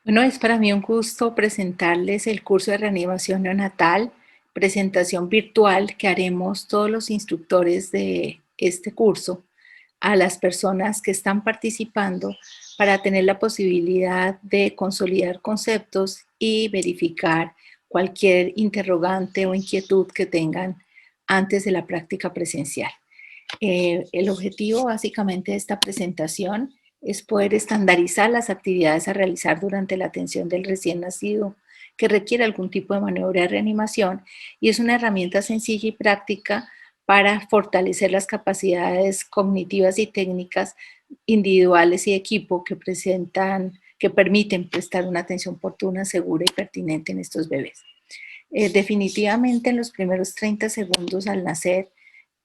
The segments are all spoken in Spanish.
Bueno, es para mí un gusto presentarles el curso de reanimación neonatal, presentación virtual que haremos todos los instructores de este curso a las personas que están participando para tener la posibilidad de consolidar conceptos y verificar cualquier interrogante o inquietud que tengan antes de la práctica presencial. El objetivo básicamente de esta presentación es poder estandarizar las actividades a realizar durante la atención del recién nacido que requiere algún tipo de maniobra de reanimación y es una herramienta sencilla y práctica para fortalecer las capacidades cognitivas y técnicas individuales y de equipo que permiten prestar una atención oportuna, segura y pertinente en estos bebés. Definitivamente en los primeros 30 segundos al nacer,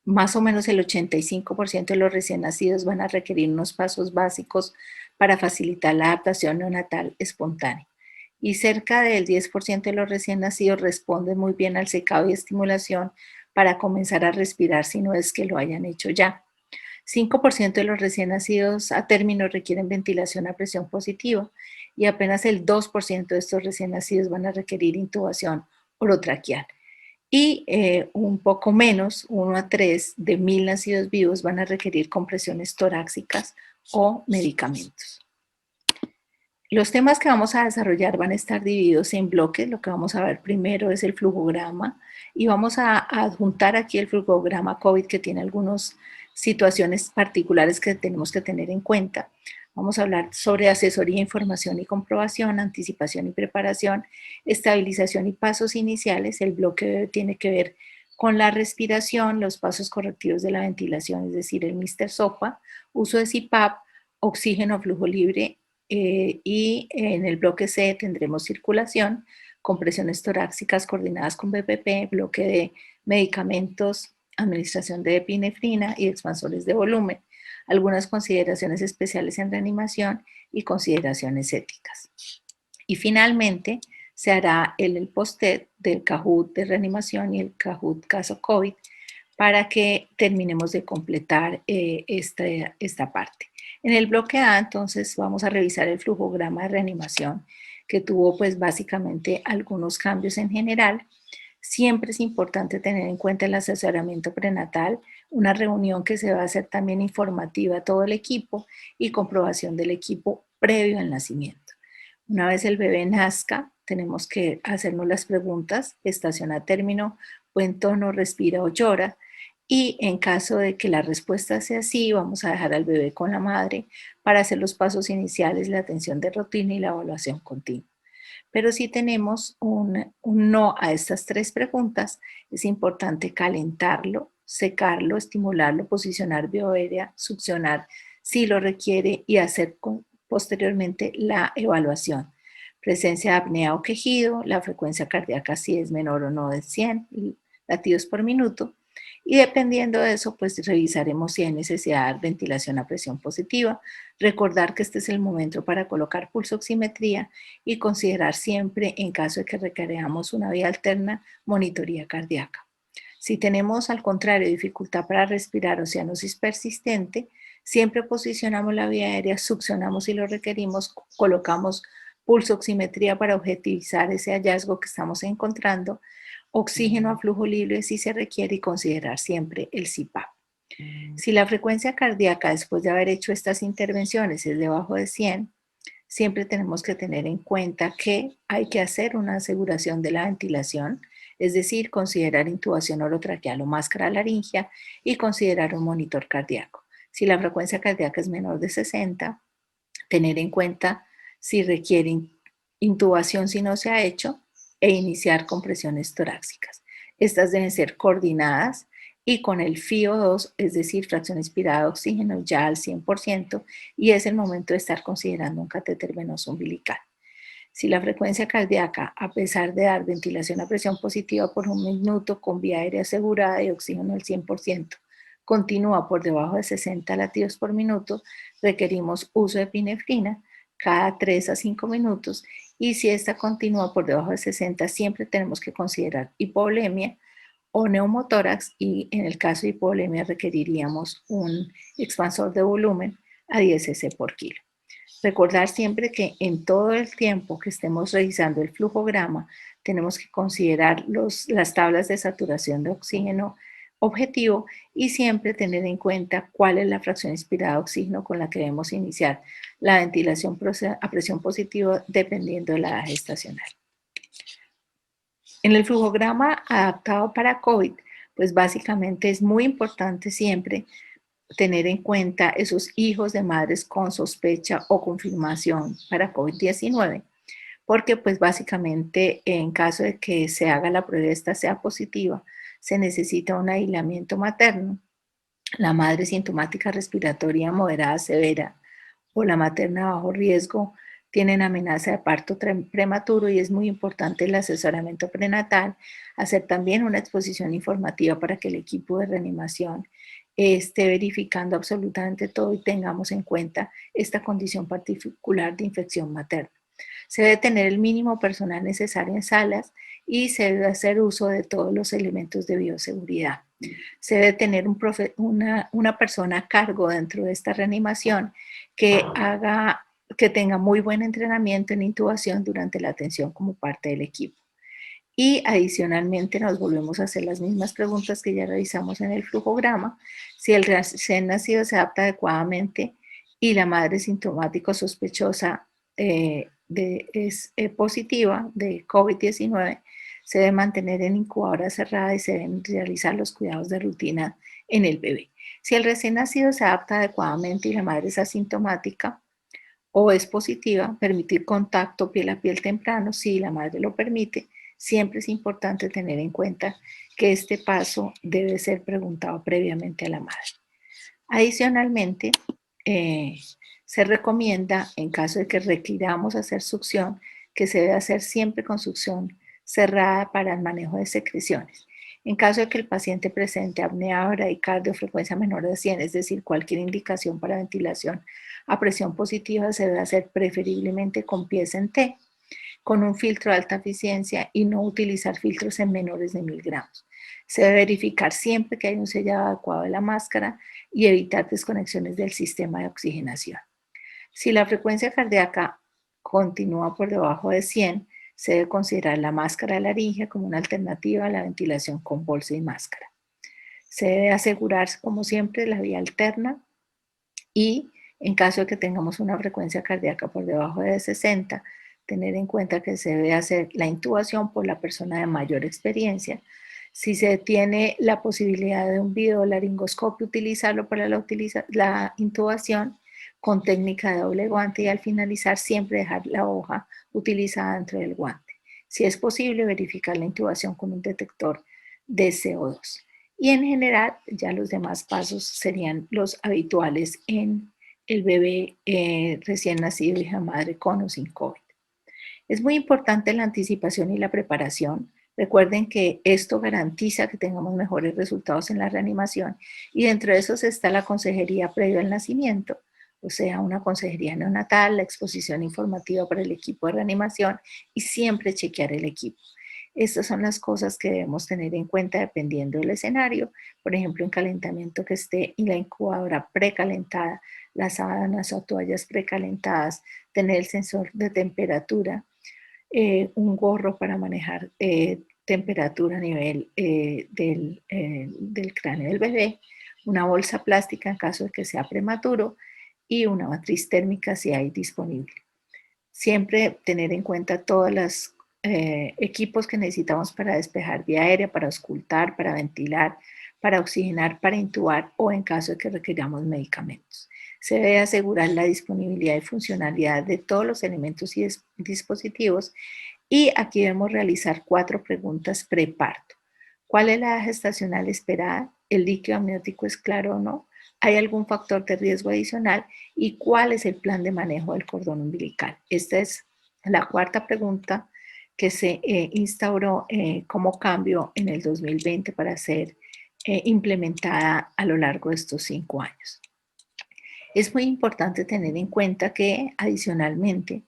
más o menos el 85% de los recién nacidos van a requerir unos pasos básicos para facilitar la adaptación neonatal espontánea. Y cerca del 10% de los recién nacidos responden muy bien al secado y estimulación para comenzar a respirar si no es que lo hayan hecho ya. 5% de los recién nacidos a término requieren ventilación a presión positiva y apenas el 2% de estos recién nacidos van a requerir intubación orotraqueal. Y un poco menos, 1 a 3 de 1000 nacidos vivos van a requerir compresiones torácicas o medicamentos. Los temas que vamos a desarrollar van a estar divididos en bloques. Lo que vamos a ver primero es el flujograma y vamos a adjuntar aquí el flujograma COVID que tiene algunas situaciones particulares que tenemos que tener en cuenta. Vamos a hablar sobre asesoría, información y comprobación, anticipación y preparación, estabilización y pasos iniciales. El bloque tiene que ver con la respiración, los pasos correctivos de la ventilación, es decir, el Mr. SOPA, uso de CPAP, oxígeno, flujo libre, y en el bloque C tendremos circulación, compresiones torácicas coordinadas con BPP, bloque de medicamentos, administración de epinefrina y expansores de volumen, algunas consideraciones especiales en reanimación y consideraciones éticas. Y finalmente se hará el post-TED del Kahoot de reanimación y el Kahoot caso COVID para que terminemos de completar esta parte. En el bloque A, entonces, vamos a revisar el flujograma de reanimación que tuvo pues básicamente algunos cambios en general. Siempre es importante tener en cuenta el asesoramiento prenatal, una reunión que se va a hacer también informativa a todo el equipo y comprobación del equipo previo al nacimiento. Una vez el bebé nazca, tenemos que hacernos las preguntas: estación a término, buen tono, respira o llora. Y en caso de que la respuesta sea sí, vamos a dejar al bebé con la madre para hacer los pasos iniciales, la atención de rutina y la evaluación continua. Pero si tenemos un no a estas tres preguntas, es importante calentarlo, secarlo, estimularlo, posicionar bioaérea, succionar si lo requiere y hacer posteriormente la evaluación. Presencia de apnea o quejido, la frecuencia cardíaca si es menor o no de 100 latidos por minuto. Y dependiendo de eso, pues revisaremos si hay necesidad de ventilación a presión positiva. Recordar que este es el momento para colocar pulsoximetría y considerar siempre, en caso de que requeramos una vía alterna, monitoría cardíaca. Si tenemos, al contrario, dificultad para respirar o cianosis persistente, siempre posicionamos la vía aérea, succionamos si lo requerimos, colocamos pulsoximetría para objetivizar ese hallazgo que estamos encontrando, oxígeno a flujo libre si se requiere y considerar siempre el CPAP. Si la frecuencia cardíaca después de haber hecho estas intervenciones es debajo de 100, siempre tenemos que tener en cuenta que hay que hacer una aseguración de la ventilación, es decir, considerar intubación orotraqueal o máscara laringea y considerar un monitor cardíaco. Si la frecuencia cardíaca es menor de 60, tener en cuenta si requiere intubación si no se ha hecho e iniciar compresiones torácicas. Estas deben ser coordinadas y con el FiO2, es decir, fracción inspirada de oxígeno ya al 100%, y es el momento de estar considerando un catéter venoso umbilical. Si la frecuencia cardíaca, a pesar de dar ventilación a presión positiva por un minuto con vía aérea asegurada y oxígeno al 100%, continúa por debajo de 60 latidos por minuto, requerimos uso de epinefrina cada 3 a 5 minutos, y si esta continúa por debajo de 60, siempre tenemos que considerar hipovolemia o neumotórax, y en el caso de hipovolemia requeriríamos un expansor de volumen a 10 cc por kilo. Recordar siempre que en todo el tiempo que estemos revisando el flujograma, tenemos que considerar las tablas de saturación de oxígeno objetivo y siempre tener en cuenta cuál es la fracción inspirada de oxígeno con la que debemos iniciar la ventilación a presión positiva dependiendo de la edad gestacional. En el flujograma adaptado para COVID, pues básicamente es muy importante siempre tener en cuenta esos hijos de madres con sospecha o confirmación para COVID-19, porque pues básicamente en caso de que se haga la prueba y esta sea positiva, se necesita un aislamiento materno. La madre sintomática respiratoria moderada severa o la materna bajo riesgo tienen amenaza de parto prematuro y es muy importante el asesoramiento prenatal, hacer también una exposición informativa para que el equipo de reanimación esté verificando absolutamente todo y tengamos en cuenta esta condición particular de infección materna. Se debe tener el mínimo personal necesario en salas y se debe hacer uso de todos los elementos de bioseguridad. Se debe tener una persona a cargo dentro de esta reanimación que tenga muy buen entrenamiento en intubación durante la atención como parte del equipo. Y adicionalmente nos volvemos a hacer las mismas preguntas que ya revisamos en el flujograma. Si el recién nacido se adapta adecuadamente y la madre sintomática sospechosa es positiva de COVID-19, se debe mantener en incubadora cerrada y se deben realizar los cuidados de rutina en el bebé. Si el recién nacido se adapta adecuadamente y la madre es asintomática o es positiva, permitir contacto piel a piel temprano, si la madre lo permite. Siempre es importante tener en cuenta que este paso debe ser preguntado previamente a la madre. Adicionalmente, se recomienda, en caso de que requiramos hacer succión, que se debe hacer siempre con succión cerrada para el manejo de secreciones. En caso de que el paciente presente apnea bradicardia o frecuencia menor de 100, es decir, cualquier indicación para ventilación a presión positiva, se debe hacer preferiblemente con pies en T, con un filtro de alta eficiencia y no utilizar filtros en menores de 1000 gramos. Se debe verificar siempre que hay un sellado adecuado de la máscara y evitar desconexiones del sistema de oxigenación. Si la frecuencia cardíaca continúa por debajo de 100, se debe considerar la máscara laringe como una alternativa a la ventilación con bolsa y máscara. Se debe asegurarse, como siempre, la vía alterna y en caso de que tengamos una frecuencia cardíaca por debajo de 60, tener en cuenta que se debe hacer la intubación por la persona de mayor experiencia. Si se tiene la posibilidad de un videolaringoscopio, utilizarlo para la intubación con técnica de doble guante y al finalizar siempre dejar la hoja utilizada dentro del guante. Si es posible, verificar la intubación con un detector de CO2. Y en general, ya los demás pasos serían los habituales en el bebé recién nacido, hija madre con o sin COVID. Es muy importante la anticipación y la preparación. Recuerden que esto garantiza que tengamos mejores resultados en la reanimación y dentro de esos está la consejería previo al nacimiento, o sea, una consejería neonatal, la exposición informativa para el equipo de reanimación y siempre chequear el equipo. Estas son las cosas que debemos tener en cuenta dependiendo del escenario. Por ejemplo, en calentamiento que esté en la incubadora precalentada, las sábanas o toallas precalentadas, tener el sensor de temperatura, un gorro para manejar temperatura a nivel del cráneo del bebé, una bolsa plástica en caso de que sea prematuro y una matriz térmica si hay disponible. Siempre tener en cuenta todos los equipos que necesitamos para despejar vía aérea, para auscultar, para ventilar, para oxigenar, para intubar o en caso de que requiramos medicamentos. Se debe asegurar la disponibilidad y funcionalidad de todos los elementos y dispositivos y aquí debemos realizar 4 preguntas preparto. ¿Cuál es la edad gestacional esperada? ¿El líquido amniótico es claro o no? ¿Hay algún factor de riesgo adicional? ¿Y cuál es el plan de manejo del cordón umbilical? Esta es la 4ª pregunta que se instauró como cambio en el 2020 para ser implementada a lo largo de estos 5 años. Es muy importante tener en cuenta que adicionalmente,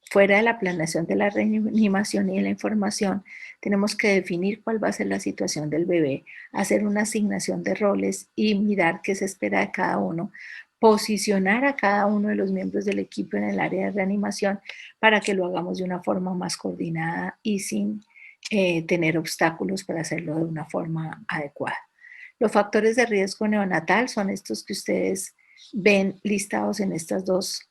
fuera de la planeación de la reanimación y de la información, tenemos que definir cuál va a ser la situación del bebé, hacer una asignación de roles y mirar qué se espera de cada uno posicionar a cada uno de los miembros del equipo en el área de reanimación para que lo hagamos de una forma más coordinada y sin tener obstáculos para hacerlo de una forma adecuada. Los factores de riesgo neonatal son estos que ustedes ven listados en estas dos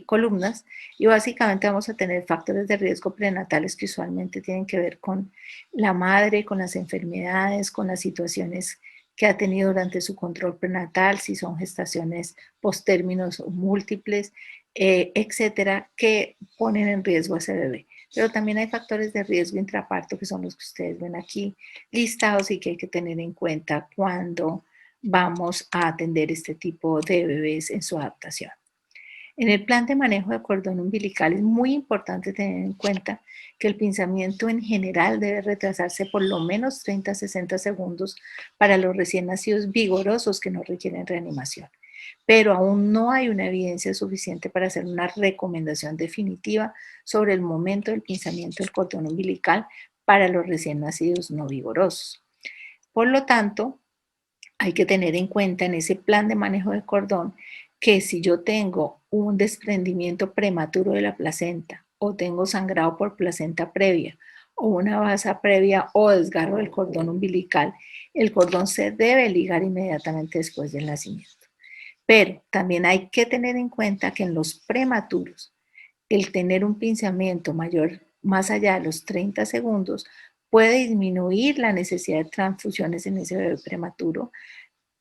columnas, y básicamente vamos a tener factores de riesgo prenatales que usualmente tienen que ver con la madre, con las enfermedades, con las situaciones que ha tenido durante su control prenatal, si son gestaciones postérminos o múltiples, etcétera, que ponen en riesgo a ese bebé. Pero también hay factores de riesgo intraparto, que son los que ustedes ven aquí listados y que hay que tener en cuenta cuando vamos a atender este tipo de bebés en su adaptación. En el plan de manejo de cordón umbilical es muy importante tener en cuenta que el pinzamiento en general debe retrasarse por lo menos 30 a 60 segundos para los recién nacidos vigorosos que no requieren reanimación. Pero aún no hay una evidencia suficiente para hacer una recomendación definitiva sobre el momento del pinzamiento del cordón umbilical para los recién nacidos no vigorosos. Por lo tanto, hay que tener en cuenta en ese plan de manejo de cordón que si yo tengo un desprendimiento prematuro de la placenta o tengo sangrado por placenta previa o una basa previa o desgarro del cordón umbilical, el cordón se debe ligar inmediatamente después del nacimiento. Pero también hay que tener en cuenta que en los prematuros, el tener un pinzamiento mayor más allá de los 30 segundos puede disminuir la necesidad de transfusiones en ese bebé prematuro,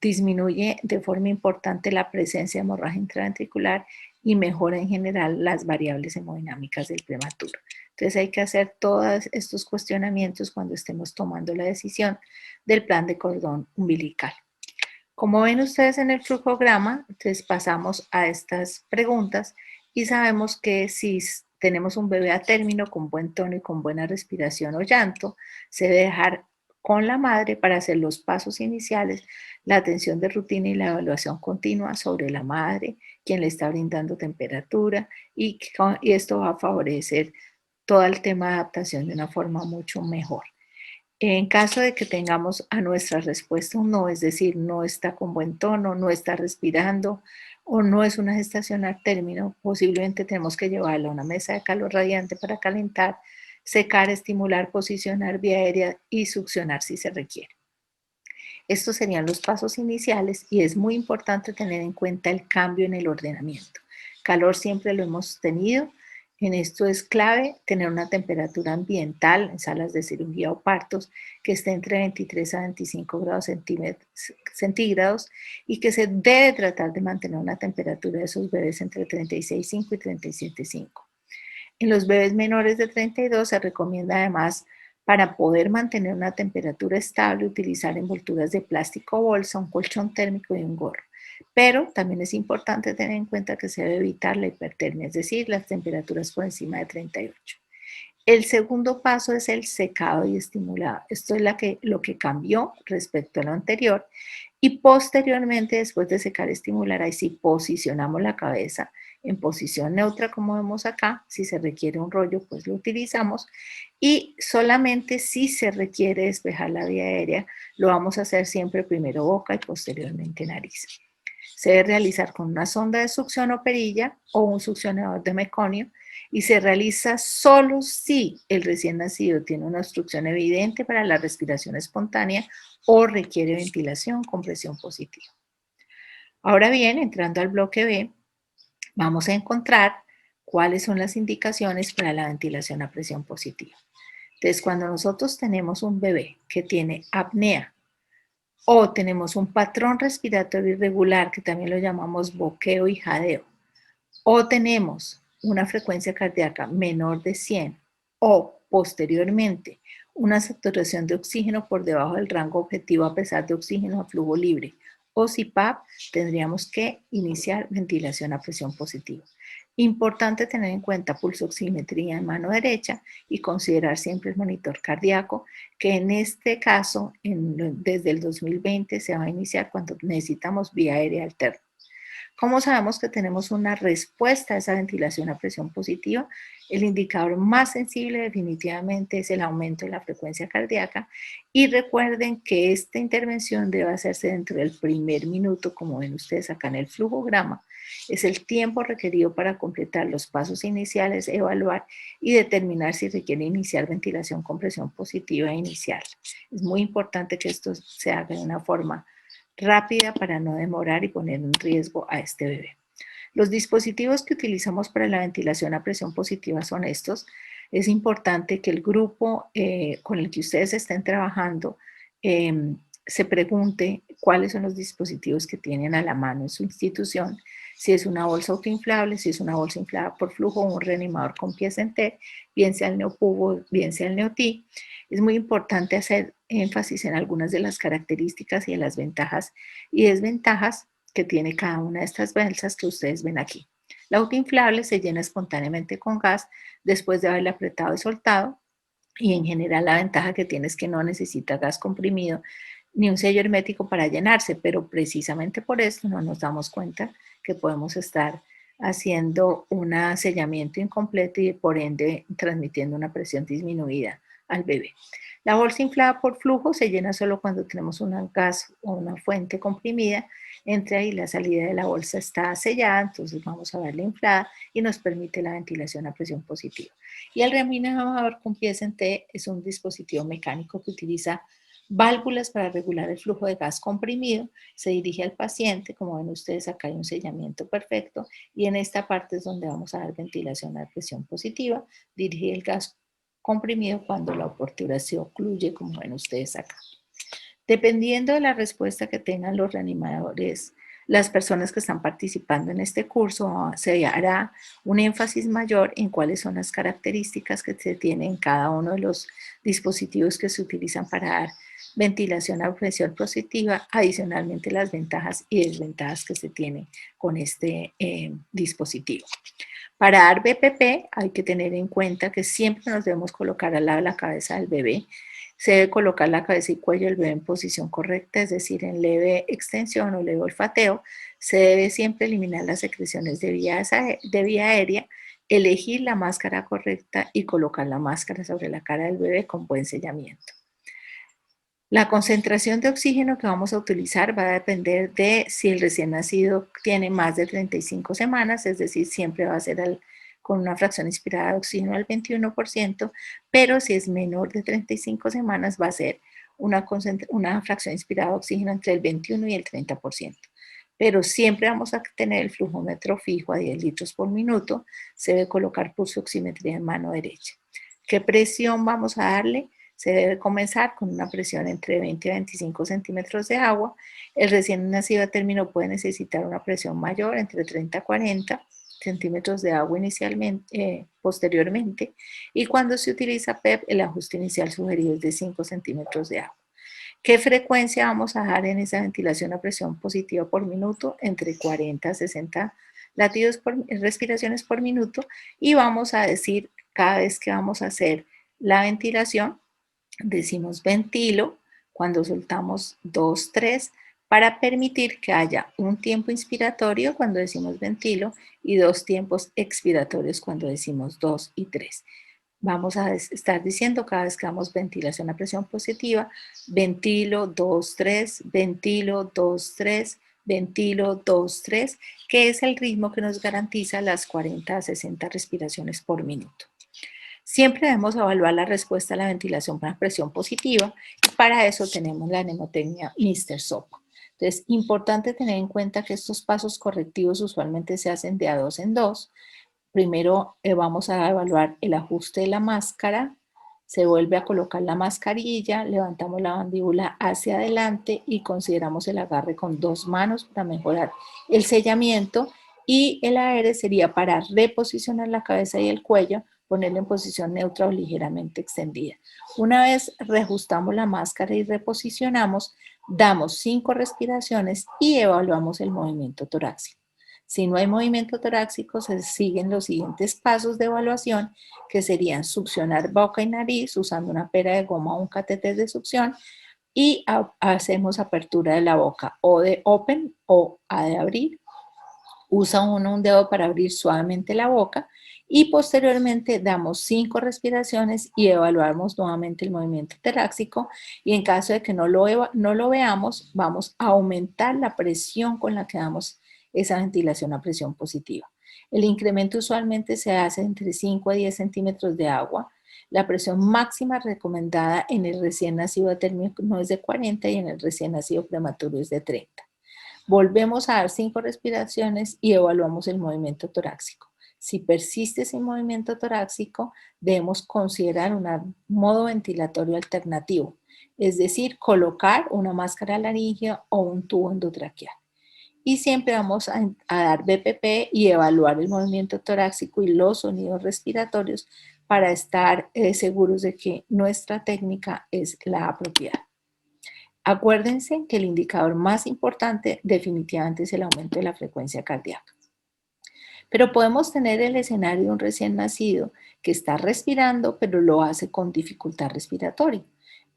disminuye de forma importante la presencia de hemorragia intraventricular y mejora en general las variables hemodinámicas del prematuro. Entonces hay que hacer todos estos cuestionamientos cuando estemos tomando la decisión del plan de cordón umbilical. Como ven ustedes en el flujograma, entonces pasamos a estas preguntas y sabemos que si tenemos un bebé a término con buen tono y con buena respiración o llanto, se debe dejar con la madre para hacer los pasos iniciales, la atención de rutina y la evaluación continua sobre la madre, quien le está brindando temperatura, y esto va a favorecer todo el tema de adaptación de una forma mucho mejor. En caso de que tengamos a nuestra respuesta un no, es decir, no está con buen tono, no está respirando o no es una gestación al término, posiblemente tenemos que llevarla a una mesa de calor radiante para calentar, secar, estimular, posicionar vía aérea y succionar si se requiere. Estos serían los pasos iniciales y es muy importante tener en cuenta el cambio en el ordenamiento. Calor siempre lo hemos tenido. En esto es clave tener una temperatura ambiental en salas de cirugía o partos que esté entre 23 a 25 grados centígrados y que se debe tratar de mantener una temperatura de esos bebés entre 36,5 y 37,5. En los bebés menores de 32 se recomienda además, para poder mantener una temperatura estable, utilizar envolturas de plástico o bolsa, un colchón térmico y un gorro. Pero también es importante tener en cuenta que se debe evitar la hipertermia, es decir, las temperaturas por encima de 38. El segundo paso es el secado y estimulado. Esto es lo que cambió respecto a lo anterior. Y posteriormente, después de secar y estimular, ahí sí posicionamos la cabeza en posición neutra, como vemos acá. Si se requiere un rollo, pues lo utilizamos. Y solamente si se requiere despejar la vía aérea, lo vamos a hacer siempre primero boca y posteriormente nariz. Se debe realizar con una sonda de succión o perilla o un succionador de meconio y se realiza solo si el recién nacido tiene una obstrucción evidente para la respiración espontánea o requiere ventilación con presión positiva. Ahora bien, entrando al bloque B, vamos a encontrar cuáles son las indicaciones para la ventilación a presión positiva. Entonces, cuando nosotros tenemos un bebé que tiene apnea o tenemos un patrón respiratorio irregular, que también lo llamamos boqueo y jadeo, o tenemos una frecuencia cardíaca menor de 100 o posteriormente una saturación de oxígeno por debajo del rango objetivo a pesar de oxígeno a flujo libre o CPAP, tendríamos que iniciar ventilación a presión positiva. Importante tener en cuenta pulsoximetría en mano derecha y considerar siempre el monitor cardíaco, que en este caso, desde el 2020, se va a iniciar cuando necesitamos vía aérea alterna. ¿Cómo sabemos que tenemos una respuesta a esa ventilación a presión positiva? El indicador más sensible definitivamente es el aumento de la frecuencia cardíaca y recuerden que esta intervención debe hacerse dentro del primer minuto, como ven ustedes acá en el flujograma. Es el tiempo requerido para completar los pasos iniciales, evaluar y determinar si requiere iniciar ventilación con presión positiva e inicial. Es muy importante que esto se haga de una forma rápida para no demorar y poner en riesgo a este bebé. Los dispositivos que utilizamos para la ventilación a presión positiva son estos. Es importante que el grupo con el que ustedes estén trabajando se pregunte cuáles son los dispositivos que tienen a la mano en su institución, si es una bolsa autoinflable, si es una bolsa inflada por flujo o un reanimador con pies en T, bien sea el neopubo, bien sea el neotí. Es muy importante hacer énfasis en algunas de las características y en las ventajas y desventajas que tiene cada una de estas bolsas que ustedes ven aquí. La autoinflable se llena espontáneamente con gas después de haberla apretado y soltado, y en general la ventaja que tiene es que no necesita gas comprimido ni un sello hermético para llenarse, pero precisamente por esto no nos damos cuenta que podemos estar haciendo un sellamiento incompleto y por ende transmitiendo una presión disminuida al bebé. La bolsa inflada por flujo se llena solo cuando tenemos un gas o una fuente comprimida. Entre ahí la salida de la bolsa está sellada, entonces vamos a verla inflada y nos permite la ventilación a presión positiva. Y el reanimador con pies en T es un dispositivo mecánico que utiliza válvulas para regular el flujo de gas comprimido. Se dirige al paciente, como ven ustedes acá hay un sellamiento perfecto y en esta parte es donde vamos a dar ventilación a presión positiva. Dirige el gas comprimido cuando la obturación ocluye, como ven ustedes acá. Dependiendo de la respuesta que tengan los reanimadores, las personas que están participando en este curso, se hará un énfasis mayor en cuáles son las características que se tienen en cada uno de los dispositivos que se utilizan para dar ventilación a presión positiva, adicionalmente las ventajas y desventajas que se tienen con este dispositivo. Para dar BPP hay que tener en cuenta que siempre nos debemos colocar al lado de la cabeza del bebé. Se debe colocar la cabeza y cuello del bebé en posición correcta, es decir, en leve extensión o leve olfateo. Se debe siempre eliminar las secreciones de vía aérea, elegir la máscara correcta y colocar la máscara sobre la cara del bebé con buen sellamiento. La concentración de oxígeno que vamos a utilizar va a depender de si el recién nacido tiene más de 35 semanas, es decir, siempre va a ser con una fracción inspirada de oxígeno al 21%, pero si es menor de 35 semanas va a ser una fracción inspirada de oxígeno entre el 21 y el 30%. Pero siempre vamos a tener el flujómetro fijo a 10 litros por minuto, se debe colocar pulso oximetría en mano derecha. ¿Qué presión vamos a darle? Se debe comenzar con una presión entre 20 y 25 centímetros de agua. El recién nacido a término puede necesitar una presión mayor, entre 30 a 40 centímetros de agua posteriormente. Y cuando se utiliza PEP, el ajuste inicial sugerido es de 5 centímetros de agua. ¿Qué frecuencia vamos a dar en esa ventilación a presión positiva por minuto? Entre 40 a 60 respiraciones por minuto. Y vamos a decir, cada vez que vamos a hacer la ventilación, decimos ventilo, cuando soltamos 2, 3, para permitir que haya un tiempo inspiratorio cuando decimos ventilo y 2 tiempos expiratorios cuando decimos 2 y 3. Vamos a estar diciendo cada vez que damos ventilación a presión positiva, ventilo 2, 3, ventilo 2, 3, ventilo 2, 3, que es el ritmo que nos garantiza las 40 a 60 respiraciones por minuto. Siempre debemos evaluar la respuesta a la ventilación para presión positiva y para eso tenemos la mnemotecnia Mr. Sopa. Entonces, importante tener en cuenta que estos pasos correctivos usualmente se hacen de a 2 en 2. Primero vamos a evaluar el ajuste de la máscara, se vuelve a colocar la mascarilla, levantamos la mandíbula hacia adelante y consideramos el agarre con 2 manos para mejorar el sellamiento y el aire sería para reposicionar la cabeza y el cuello, ponerlo en posición neutra o ligeramente extendida. Una vez reajustamos la máscara y reposicionamos, damos 5 respiraciones y evaluamos el movimiento torácico. Si no hay movimiento torácico, se siguen los siguientes pasos de evaluación, que serían succionar boca y nariz usando una pera de goma o un catéter de succión y hacemos apertura de la boca o de open o A de abrir Usa uno un dedo para abrir suavemente la boca y posteriormente damos 5 respiraciones y evaluamos nuevamente el movimiento torácico, y en caso de que no lo veamos, vamos a aumentar la presión con la que damos esa ventilación a presión positiva. El incremento usualmente se hace entre 5 a 10 centímetros de agua. La presión máxima recomendada en el recién nacido atérmico es de 40 y en el recién nacido prematuro es de 30. Volvemos a dar 5 respiraciones y evaluamos el movimiento torácico. Si persiste sin movimiento torácico, debemos considerar un modo ventilatorio alternativo, es decir, colocar una máscara laríngea o un tubo endotraqueal. Y siempre vamos a dar BPP y evaluar el movimiento torácico y los sonidos respiratorios para estar seguros de que nuestra técnica es la apropiada. Acuérdense que el indicador más importante definitivamente es el aumento de la frecuencia cardíaca. Pero podemos tener el escenario de un recién nacido que está respirando, pero lo hace con dificultad respiratoria.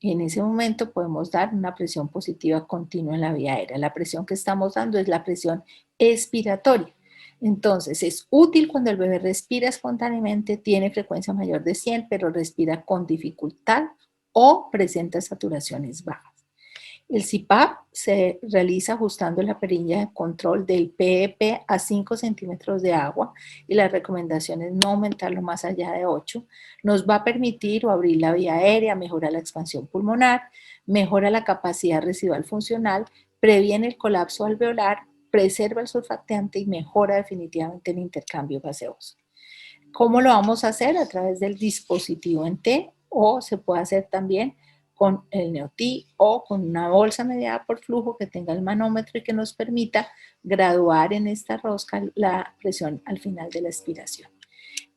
En ese momento podemos dar una presión positiva continua en la vía aérea. La presión que estamos dando es la presión expiratoria. Entonces, es útil cuando el bebé respira espontáneamente, tiene frecuencia mayor de 100, pero respira con dificultad o presenta saturaciones bajas. El CPAP se realiza ajustando la perilla de control del PEP a 5 centímetros de agua, y la recomendación es no aumentarlo más allá de 8. Nos va a permitir abrir la vía aérea, mejora la expansión pulmonar, mejora la capacidad residual funcional, previene el colapso alveolar, preserva el surfactante y mejora definitivamente el intercambio gaseoso. ¿Cómo lo vamos a hacer? A través del dispositivo en T, o se puede hacer también con el NEOTI o con una bolsa mediada por flujo que tenga el manómetro y que nos permita graduar en esta rosca la presión al final de la expiración.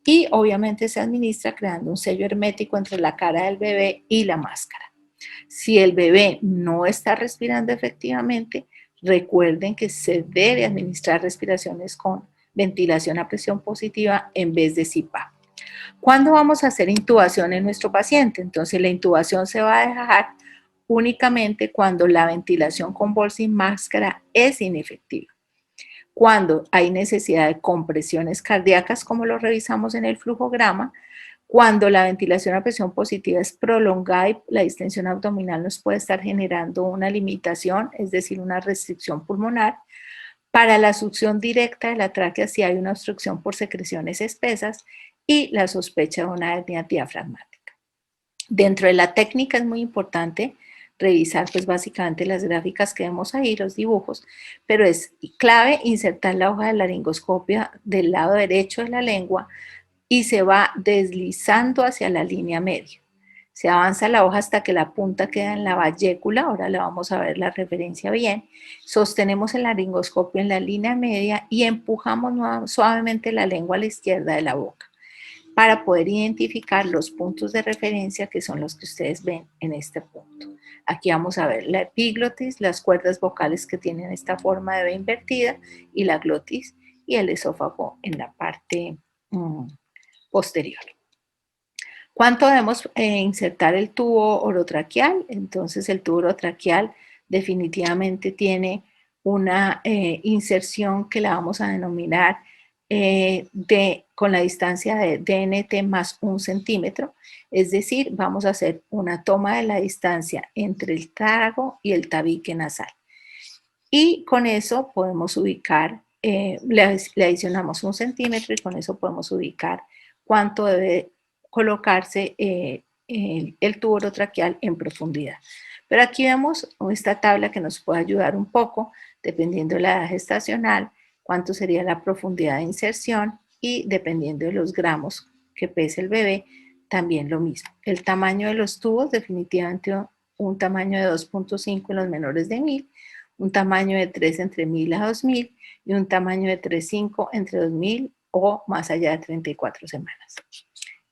Y obviamente se administra creando un sello hermético entre la cara del bebé y la máscara. Si el bebé no está respirando efectivamente, recuerden que se debe administrar respiraciones con ventilación a presión positiva en vez de CPAP. ¿Cuándo vamos a hacer intubación en nuestro paciente? Entonces, la intubación se va a dejar únicamente cuando la ventilación con bolsa y máscara es inefectiva. Cuando hay necesidad de compresiones cardíacas, como lo revisamos en el flujograma, cuando la ventilación a presión positiva es prolongada y la distensión abdominal nos puede estar generando una limitación, es decir, una restricción pulmonar. Para la succión directa de la tráquea si hay una obstrucción por secreciones espesas y la sospecha de una hernia diafragmática. Dentro de la técnica es muy importante revisar pues básicamente las gráficas que vemos ahí, los dibujos, pero es clave insertar la hoja de laringoscopia del lado derecho de la lengua y se va deslizando hacia la línea media. Se avanza la hoja hasta que la punta queda en la vallécula, ahora le vamos a ver la referencia bien. Sostenemos el laringoscopio en la línea media y empujamos suavemente la lengua a la izquierda de la boca para poder identificar los puntos de referencia que son los que ustedes ven en este punto. Aquí vamos a ver la epiglotis, las cuerdas vocales que tienen esta forma de V invertida, y la glotis y el esófago en la parte posterior. ¿Cuánto debemos insertar el tubo orotraqueal? Entonces el tubo orotraqueal definitivamente tiene una inserción que la vamos a denominar con la distancia de DNT más 1 centímetro, es decir, vamos a hacer una toma de la distancia entre el trago y el tabique nasal. Y con eso podemos ubicar, le adicionamos 1 centímetro y con eso podemos ubicar cuánto debe colocarse el tubo orotraqueal en profundidad. Pero aquí vemos esta tabla que nos puede ayudar un poco, dependiendo de la edad gestacional, cuánto sería la profundidad de inserción, y dependiendo de los gramos que pese el bebé, también lo mismo. El tamaño de los tubos, definitivamente un tamaño de 2.5 en los menores de 1000, un tamaño de 3 entre 1000 a 2000 y un tamaño de 3.5 entre 2000 o más allá de 34 semanas.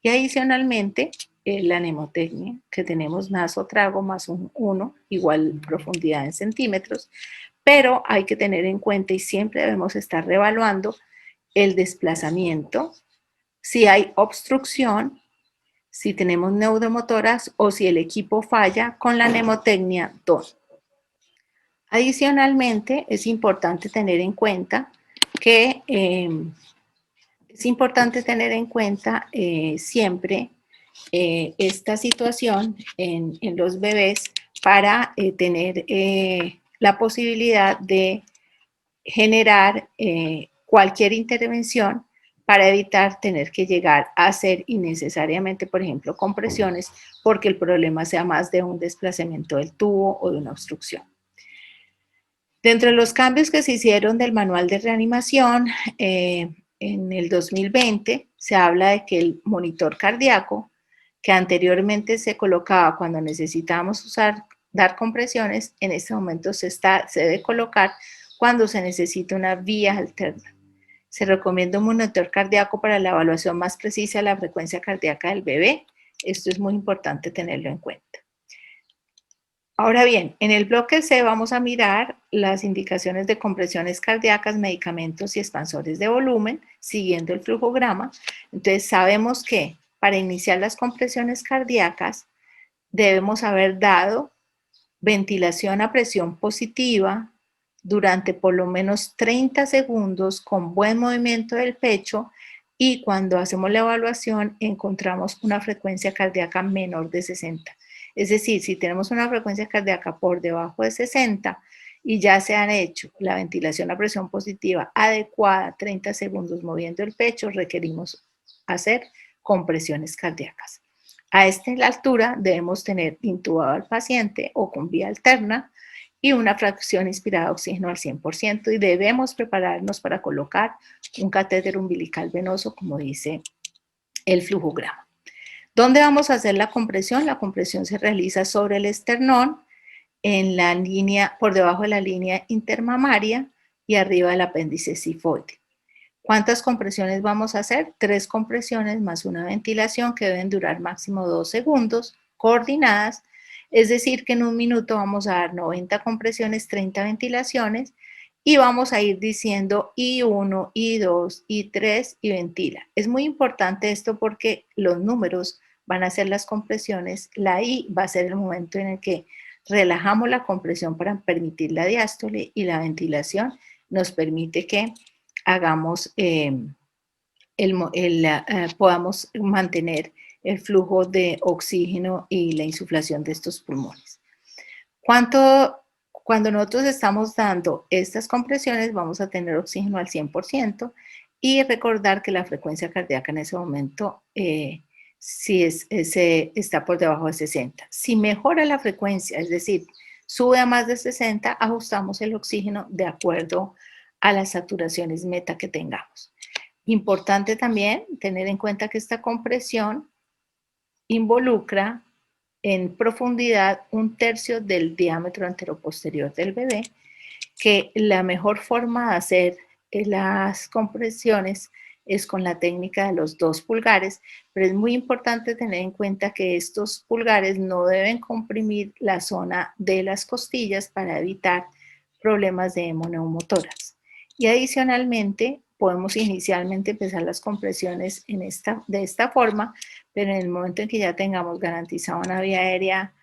Y adicionalmente, la mnemotecnia, que tenemos nasotrago más 1 igual profundidad en centímetros, pero hay que tener en cuenta y siempre debemos estar reevaluando el desplazamiento, si hay obstrucción, si tenemos neuromotoras o si el equipo falla con la mnemotecnia DON. Adicionalmente, es importante tener en cuenta que es importante tener en cuenta siempre esta situación en los bebés para tener la posibilidad de generar cualquier intervención para evitar tener que llegar a hacer innecesariamente, por ejemplo, compresiones, porque el problema sea más de un desplazamiento del tubo o de una obstrucción. Dentro de los cambios que se hicieron del manual de reanimación, en el 2020 se habla de que el monitor cardíaco, que anteriormente se colocaba cuando necesitábamos dar compresiones, en este momento se debe colocar cuando se necesita una vía alterna. Se recomienda un monitor cardíaco para la evaluación más precisa de la frecuencia cardíaca del bebé. Esto es muy importante tenerlo en cuenta. Ahora bien, en el bloque C vamos a mirar las indicaciones de compresiones cardíacas, medicamentos y expansores de volumen, siguiendo el flujograma. Entonces, sabemos que para iniciar las compresiones cardíacas debemos haber dado ventilación a presión positiva durante por lo menos 30 segundos con buen movimiento del pecho, y cuando hacemos la evaluación encontramos una frecuencia cardíaca menor de 60. Es decir, si tenemos una frecuencia cardíaca por debajo de 60 y ya se han hecho la ventilación a presión positiva adecuada, 30 segundos moviendo el pecho, requerimos hacer compresiones cardíacas. A esta altura debemos tener intubado al paciente o con vía alterna y una fracción inspirada de oxígeno al 100%, y debemos prepararnos para colocar un catéter umbilical venoso, como dice el flujograma. ¿Dónde vamos a hacer la compresión? La compresión se realiza sobre el esternón, en la línea, por debajo de la línea intermamaria y arriba del apéndice cifoide. ¿Cuántas compresiones vamos a hacer? 3 compresiones más una ventilación que deben durar máximo 2 segundos, coordinadas. Es decir, que en un minuto vamos a dar 90 compresiones, 30 ventilaciones, y vamos a ir diciendo I1, I2, I3 y ventila. Es muy importante esto porque los números van a ser las compresiones, la I va a ser el momento en el que relajamos la compresión para permitir la diástole, y la ventilación nos permite que hagamos podamos mantener el flujo de oxígeno y la insuflación de estos pulmones. Cuando nosotros estamos dando estas compresiones vamos a tener oxígeno al 100%, y recordar que la frecuencia cardíaca en ese momento está por debajo de 60. Si mejora la frecuencia, es decir, sube a más de 60, ajustamos el oxígeno de acuerdo a las saturaciones meta que tengamos. Importante también tener en cuenta que esta compresión involucra en profundidad 1/3 del diámetro anteroposterior del bebé, que la mejor forma de hacer las compresiones es con la técnica de los 2 pulgares, pero es muy importante tener en cuenta que estos pulgares no deben comprimir la zona de las costillas para evitar problemas de hemoneumotórax. Y adicionalmente, podemos inicialmente empezar las compresiones de esta forma, pero en el momento en que ya tengamos garantizada una vía aérea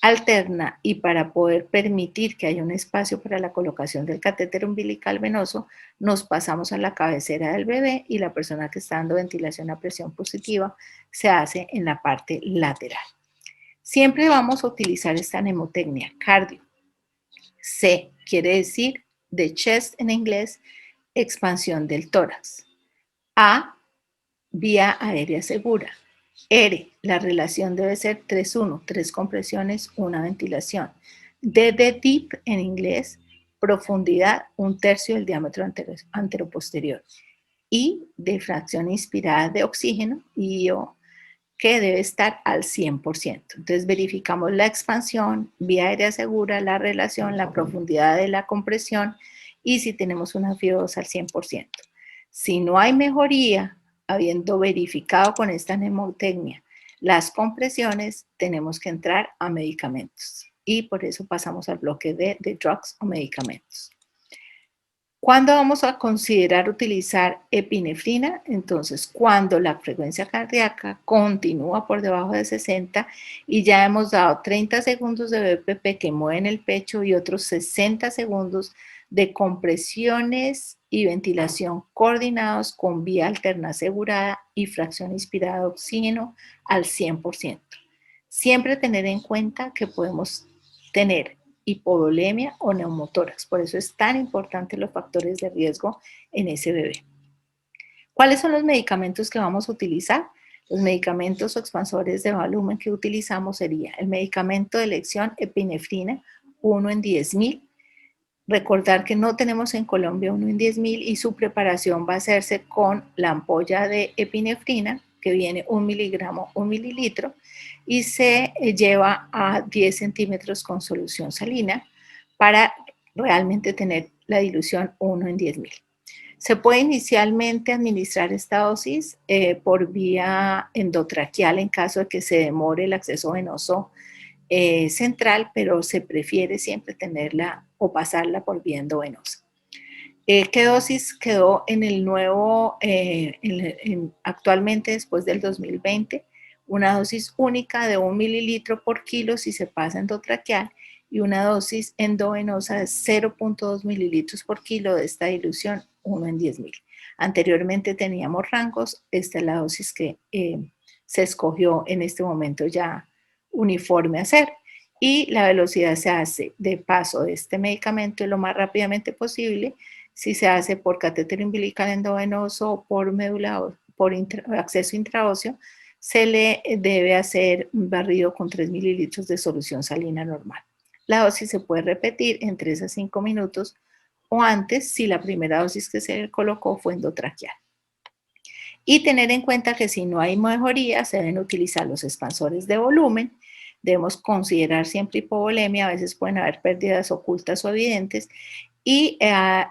alterna y para poder permitir que haya un espacio para la colocación del catéter umbilical venoso, nos pasamos a la cabecera del bebé y la persona que está dando ventilación a presión positiva se hace en la parte lateral. Siempre vamos a utilizar esta mnemotecnia, cardio. C quiere decir de chest en inglés, expansión del tórax. A, vía aérea segura. R, la relación debe ser 3-1, 3 compresiones, una ventilación. D de deep en inglés, profundidad 1/3 del diámetro anteroposterior. I de fracción inspirada de oxígeno, IO, que debe estar al 100%. Entonces verificamos la expansión, vía aérea segura, la relación, la profundidad de la compresión y si tenemos una FIO2 al 100%. Si no hay mejoría, habiendo verificado con esta mnemotecnia las compresiones, tenemos que entrar a medicamentos. Y por eso pasamos al bloque de drugs o medicamentos. ¿Cuándo vamos a considerar utilizar epinefrina? Entonces, cuando la frecuencia cardíaca continúa por debajo de 60 y ya hemos dado 30 segundos de BPP que mueven el pecho y otros 60 segundos de compresiones y ventilación coordinados con vía alterna asegurada y fracción inspirada de oxígeno al 100%. Siempre tener en cuenta que podemos tener hipovolemia o neumotórax. Por eso es tan importante los factores de riesgo en ese bebé. ¿Cuáles son los medicamentos que vamos a utilizar? Los medicamentos o expansores de volumen que utilizamos sería el medicamento de elección epinefrina, 1 en 10.000. Recordar que no tenemos en Colombia 1 en 10.000 y su preparación va a hacerse con la ampolla de epinefrina, que viene 1 miligramo, 1 mililitro, y se lleva a 10 centímetros con solución salina para realmente tener la dilución 1 en 10.000. Se puede inicialmente administrar esta dosis por vía endotraqueal en caso de que se demore el acceso venoso central, pero se prefiere siempre tenerla o pasarla por vía endovenosa. ¿Qué dosis quedó en el nuevo, actualmente después del 2020? Una dosis única de 1 mililitro por kilo si se pasa endotraqueal y una dosis endovenosa de 0.2 mililitros por kilo de esta dilución 1 en 10.000. Anteriormente teníamos rangos, esta es la dosis que se escogió en este momento ya uniforme a hacer y la velocidad se hace de paso de este medicamento lo más rápidamente posible. Si se hace por catéter umbilical endovenoso o por médula o por acceso intraóseo, se le debe hacer un barrido con 3 mililitros de solución salina normal. La dosis se puede repetir en 3 a 5 minutos o antes si la primera dosis que se colocó fue endotraqueal. Y tener en cuenta que si no hay mejoría, se deben utilizar los expansores de volumen. Debemos considerar siempre hipovolemia, a veces pueden haber pérdidas ocultas o evidentes, y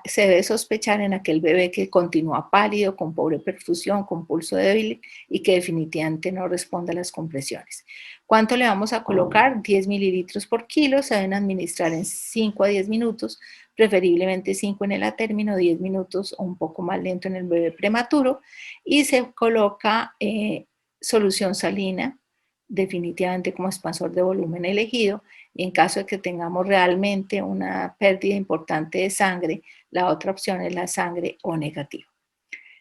se debe sospechar en aquel bebé que continúa pálido, con pobre perfusión, con pulso débil y que definitivamente no responde a las compresiones. ¿Cuánto le vamos a colocar? 10 mililitros por kilo, se deben administrar en 5 a 10 minutos, preferiblemente 5 en el a término, 10 minutos o un poco más lento en el bebé prematuro, y se coloca solución salina, definitivamente como expansor de volumen elegido, y en caso de que tengamos realmente una pérdida importante de sangre, la otra opción es la sangre O negativo.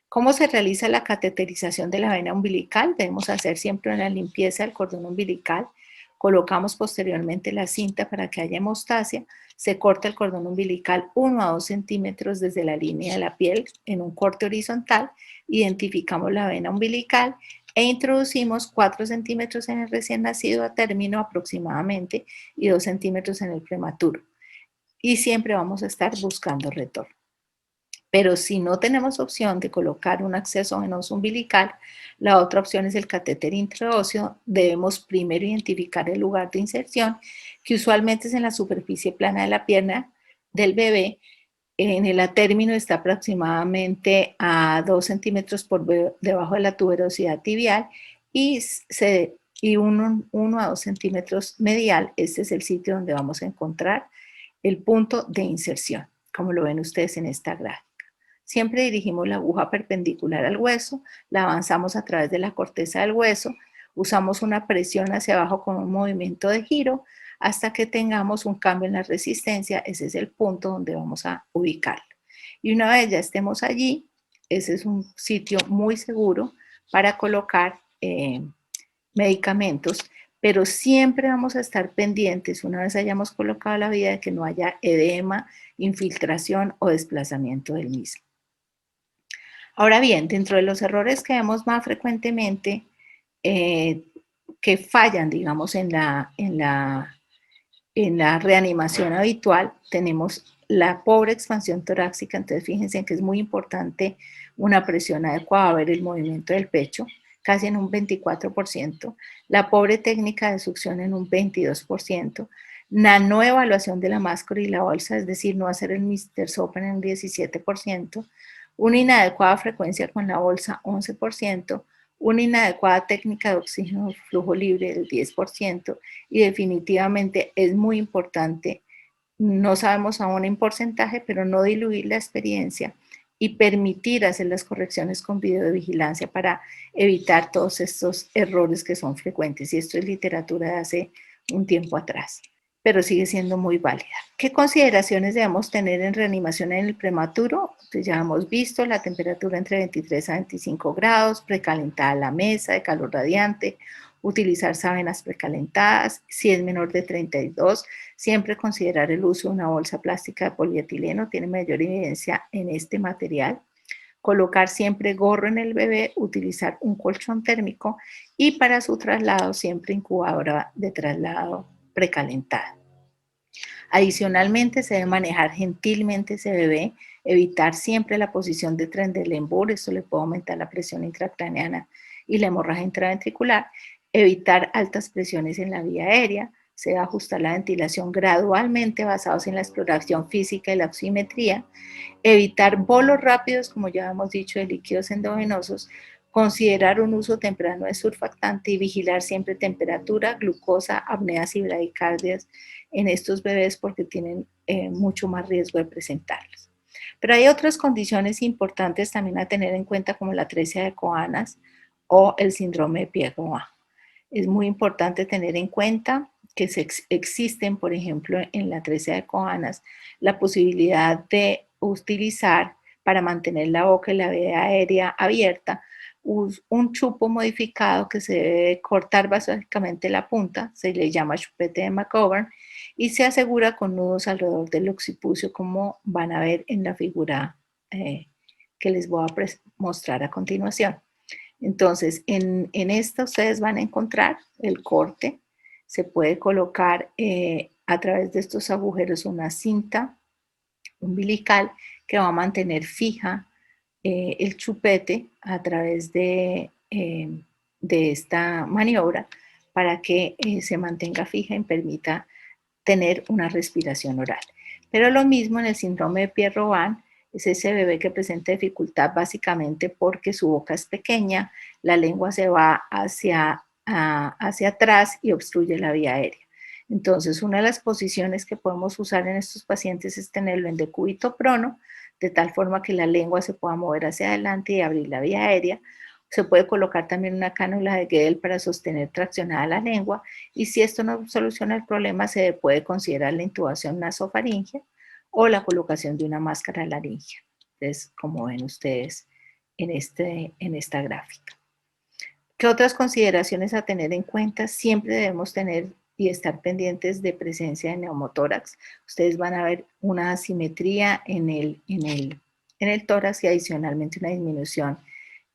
¿Cómo se realiza la cateterización de la vena umbilical? Debemos hacer siempre una limpieza del cordón umbilical. Colocamos posteriormente la cinta para que haya hemostasia. Se corta el cordón umbilical 1 a 2 centímetros desde la línea de la piel en un corte horizontal. Identificamos la vena umbilical e introducimos 4 centímetros en el recién nacido a término aproximadamente y 2 centímetros en el prematuro. Y siempre vamos a estar buscando retorno. Pero si no tenemos opción de colocar un acceso venoso umbilical, la otra opción es el catéter intraóseo. Debemos primero identificar el lugar de inserción, que usualmente es en la superficie plana de la pierna del bebé. En el a término está aproximadamente a 2 centímetros por debajo de la tuberosidad tibial y 1 a 2 centímetros medial. Este es el sitio donde vamos a encontrar el punto de inserción, como lo ven ustedes en esta gráfica. Siempre dirigimos la aguja perpendicular al hueso, la avanzamos a través de la corteza del hueso, usamos una presión hacia abajo con un movimiento de giro hasta que tengamos un cambio en la resistencia. Ese es el punto donde vamos a ubicarlo. Y una vez ya estemos allí, ese es un sitio muy seguro para colocar medicamentos, pero siempre vamos a estar pendientes, una vez hayamos colocado la vía, de que no haya edema, infiltración o desplazamiento del mismo. Ahora bien, dentro de los errores que vemos más frecuentemente, que fallan, digamos, en la reanimación habitual, tenemos la pobre expansión torácica. Entonces, fíjense en que es muy importante una presión adecuada, ver el movimiento del pecho, casi en un 24%, la pobre técnica de succión en un 22%, la no evaluación de la máscara y la bolsa, es decir, no hacer el Mr. Sopen en un 17%, una inadecuada frecuencia con la bolsa, 11%, una inadecuada técnica de oxígeno flujo libre del 10%, y definitivamente es muy importante, no sabemos aún en porcentaje, pero no diluir la experiencia y permitir hacer las correcciones con videovigilancia para evitar todos estos errores que son frecuentes, y esto es literatura de hace un tiempo atrás. pero sigue siendo muy válida. ¿Qué consideraciones debemos tener en reanimación en el prematuro? Pues ya hemos visto la temperatura entre 23 a 25 grados, precalentada la mesa de calor radiante, utilizar sábanas precalentadas, si es menor de 32, siempre considerar el uso de una bolsa plástica de polietileno, tiene mayor evidencia en este material. Colocar siempre gorro en el bebé, utilizar un colchón térmico y para su traslado siempre incubadora de traslado precalentada. Adicionalmente, se debe manejar gentilmente ese bebé, evitar siempre la posición de Trendelenburg, esto le puede aumentar la presión intracraneana y la hemorragia intraventricular, evitar altas presiones en la vía aérea, se debe ajustar la ventilación gradualmente basados en la exploración física y la oximetría, evitar bolos rápidos, como ya hemos dicho, de líquidos endovenosos, considerar un uso temprano de surfactante y vigilar siempre temperatura, glucosa, apneas y bradicardias en estos bebés porque tienen mucho más riesgo de presentarlos. Pero hay otras condiciones importantes también a tener en cuenta como la atresia de Coanas o el síndrome de Pierre-Robin. Es muy importante tener en cuenta que existen, por ejemplo, en la atresia de Coanas, la posibilidad de utilizar para mantener la boca y la vía aérea abierta un chupo modificado que se debe cortar básicamente la punta, se le llama chupete de McGovern, y se asegura con nudos alrededor del occipucio, como van a ver en la figura que les voy a mostrar a continuación. Entonces, en esta ustedes van a encontrar el corte. Se puede colocar a través de estos agujeros una cinta umbilical que va a mantener fija el chupete a través de esta maniobra para que se mantenga fija y permita tener una respiración oral. Pero lo mismo en el síndrome de Pierre-Robin, es ese bebé que presenta dificultad básicamente porque su boca es pequeña, la lengua se va hacia atrás y obstruye la vía aérea. Entonces, una de las posiciones que podemos usar en estos pacientes es tenerlo en decúbito prono, de tal forma que la lengua se pueda mover hacia adelante y abrir la vía aérea. Se puede colocar también una cánula de Guedel para sostener traccionada la lengua, y si esto no soluciona el problema, se puede considerar la intubación nasofaringea o la colocación de una máscara laringea. Entonces, como ven ustedes en esta gráfica. ¿Qué otras consideraciones a tener en cuenta? Siempre debemos tener y estar pendientes de presencia de neumotórax. Ustedes van a ver una asimetría en el tórax y adicionalmente una disminución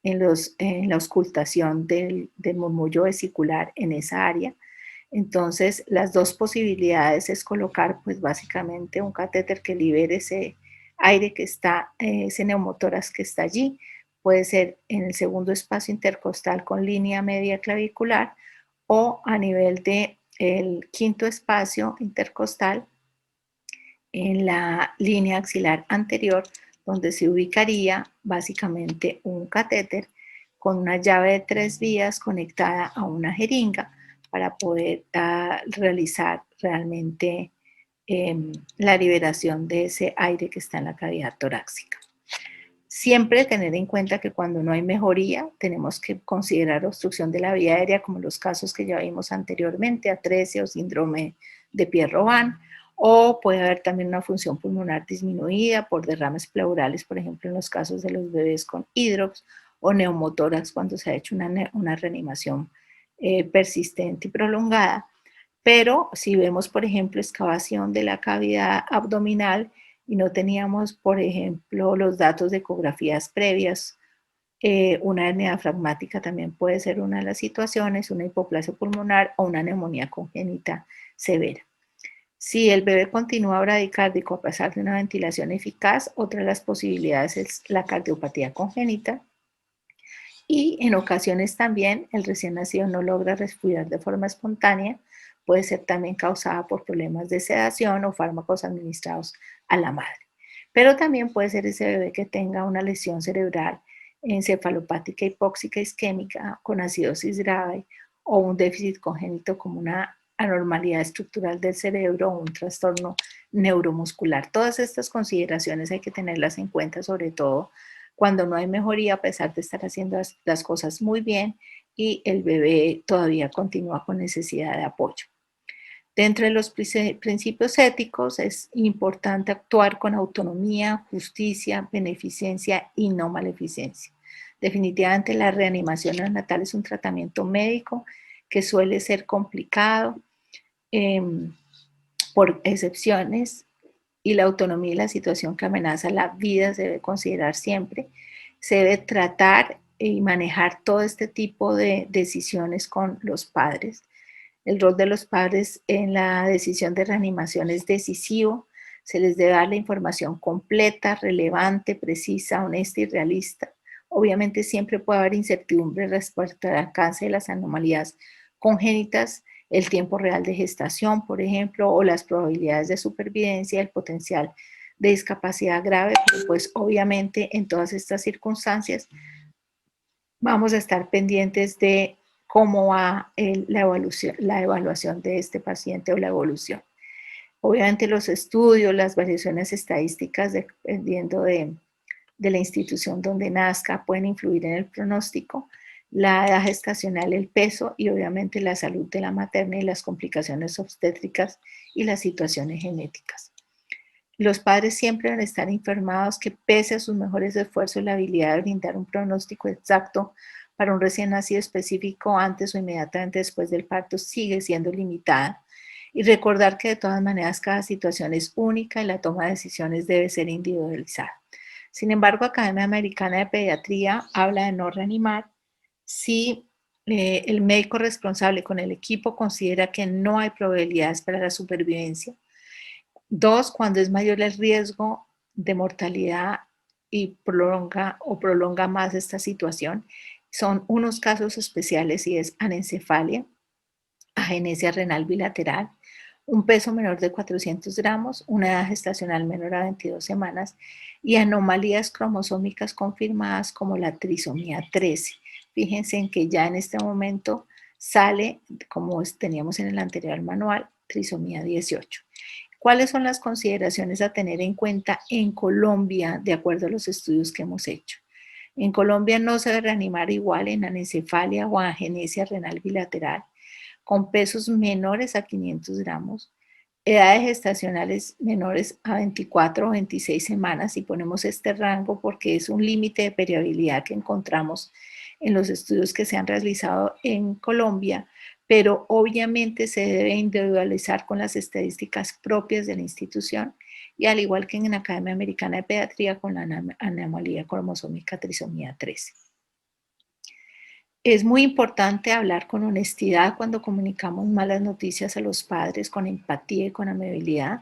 en la auscultación del murmullo vesicular en esa área. Entonces, las dos posibilidades es colocar, pues básicamente un catéter que libere ese aire que está, ese neumotórax que está allí. Puede ser en el segundo espacio intercostal con línea media clavicular o a nivel del quinto espacio intercostal en la línea axilar anterior, donde se ubicaría básicamente un catéter con una llave de 3 vías conectada a una jeringa para poder realizar realmente la liberación de ese aire que está en la cavidad torácica. Siempre tener en cuenta que cuando no hay mejoría, tenemos que considerar obstrucción de la vía aérea, como los casos que ya vimos anteriormente, atresia o síndrome de Pierre-Robin, o puede haber también una función pulmonar disminuida por derrames pleurales, por ejemplo, en los casos de los bebés con hidrox, o neumotórax cuando se ha hecho una reanimación persistente y prolongada. Pero si vemos, por ejemplo, excavación de la cavidad abdominal y no teníamos, por ejemplo, los datos de ecografías previas, una hernia diafragmática también puede ser una de las situaciones, una hipoplasia pulmonar o una neumonía congénita severa. Si el bebé continúa bradicárdico a pesar de una ventilación eficaz, otra de las posibilidades es la cardiopatía congénita. Y en ocasiones también el recién nacido no logra respirar de forma espontánea, puede ser también causada por problemas de sedación o fármacos administrados a la madre. Pero también puede ser ese bebé que tenga una lesión cerebral encefalopática hipóxica isquémica con acidosis grave o un déficit congénito como una anormalidad estructural del cerebro o un trastorno neuromuscular. Todas estas consideraciones hay que tenerlas en cuenta, sobre todo cuando no hay mejoría a pesar de estar haciendo las cosas muy bien y el bebé todavía continúa con necesidad de apoyo. Dentro de los principios éticos es importante actuar con autonomía, justicia, beneficencia y no maleficencia. Definitivamente la reanimación neonatal es un tratamiento médico que suele ser complicado em, por excepciones, y la autonomía y la situación que amenaza la vida se debe considerar siempre. Se debe tratar y manejar todo este tipo de decisiones con los padres. El rol de los padres en la decisión de reanimación es decisivo. Se les debe dar la información completa, relevante, precisa, honesta y realista. Obviamente siempre puede haber incertidumbre respecto al alcance de las anomalías congénitas, el tiempo real de gestación, por ejemplo, o las probabilidades de supervivencia, el potencial de discapacidad grave, pero pues obviamente en todas estas circunstancias vamos a estar pendientes de cómo va la evaluación de este paciente o la evolución. Obviamente los estudios, las variaciones estadísticas, dependiendo de la institución donde nazca, pueden influir en el pronóstico, la edad gestacional, el peso y obviamente la salud de la materna y las complicaciones obstétricas y las situaciones genéticas. Los padres siempre deben estar informados que pese a sus mejores esfuerzos, la habilidad de brindar un pronóstico exacto para un recién nacido específico antes o inmediatamente después del parto sigue siendo limitada. Y recordar que de todas maneras cada situación es única y la toma de decisiones debe ser individualizada. Sin embargo, Academia Americana de Pediatría habla de no reanimar si el médico responsable con el equipo considera que no hay probabilidades para la supervivencia. Dos, cuando es mayor el riesgo de mortalidad y prolonga más esta situación. Son unos casos especiales y es anencefalia, agenesia renal bilateral, un peso menor de 400 gramos, una edad gestacional menor a 22 semanas y anomalías cromosómicas confirmadas como la trisomía 13. Fíjense en que ya en este momento sale, como teníamos en el anterior manual, trisomía 18. ¿Cuáles son las consideraciones a tener en cuenta en Colombia de acuerdo a los estudios que hemos hecho? En Colombia no se debe reanimar igual en anencefalia o agenesia renal bilateral con pesos menores a 500 gramos, edades gestacionales menores a 24 o 26 semanas, y ponemos este rango porque es un límite de periabilidad que encontramos en los estudios que se han realizado en Colombia, pero obviamente se debe individualizar con las estadísticas propias de la institución y al igual que en la Academia Americana de Pediatría con la anomalía cromosómica trisomía 13. Es muy importante hablar con honestidad cuando comunicamos malas noticias a los padres, con empatía y con amabilidad,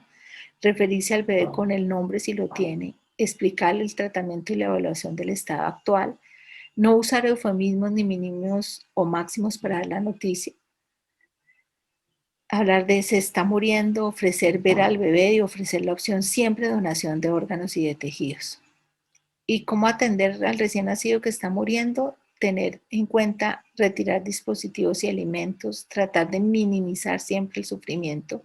referirse al bebé con el nombre si lo tiene, explicarle el tratamiento y la evaluación del estado actual, no usar eufemismos ni mínimos o máximos para dar la noticia, hablar de se está muriendo, ofrecer ver al bebé y ofrecer la opción siempre de donación de órganos y de tejidos. Y cómo atender al recién nacido que está muriendo, tener en cuenta retirar dispositivos y alimentos, tratar de minimizar siempre el sufrimiento,